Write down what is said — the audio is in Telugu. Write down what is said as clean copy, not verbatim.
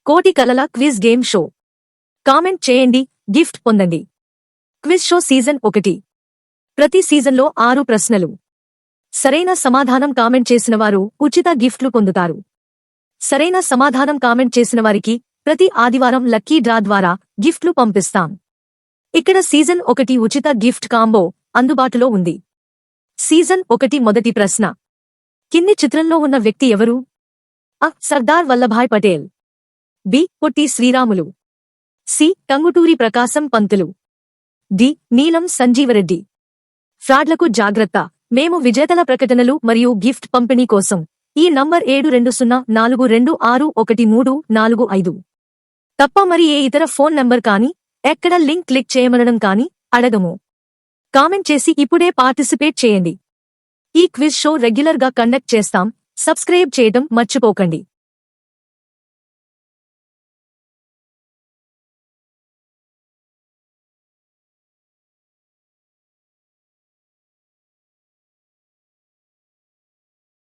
కోటి కలల క్విజ్ గేమ్ షో. కామెంట్ చేయండి, గిఫ్ట్ పొందండి. Quiz show season 1. ప్రతి సీజన్లో 6 ప్రశ్నలు. సరైన సమాధానం కామెంట్ చేసిన వారు ఉచిత గిఫ్ట్లు పొందుతారు. సరైన సమాధానం కామెంట్ చేసిన వారికి ప్రతి ఆదివారం లక్కీ డ్రా ద్వారా గిఫ్ట్లు పంపిస్తాం. ఇక్కడ సీజన్ 1 ఉచిత గిఫ్ట్ కాంబో అందుబాటులో ఉంది. సీజన్ 1 మొదటి ప్రశ్న. కింది చిత్రంలో ఉన్న వ్యక్తి ఎవరు? అ. Sardar Vallabhbhai Patel. B. Potti Sriramulu. C. Tanguturi Prakasam Pantulu. D. నీలం సంజీవరెడ్డి. ఫ్రాడ్లకు జాగ్రత్త. మేము విజేతల ప్రకటనలు మరియు గిఫ్ట్ పంపిణీ కోసం ఈ నంబర్ 7042261345 తప్ప మరి ఏ ఇతర ఫోన్ నంబర్ కానీ ఎక్కడ లింక్ క్లిక్ చేయమనడం కానీ అడగము. కామెంట్ చేసి ఇప్పుడే పార్టిసిపేట్ చేయండి. ఈ క్విజ్ షో రెగ్యులర్ గా కండక్ట్ చేస్తాం. సబ్స్క్రైబ్ చేయడం మర్చిపోకండి.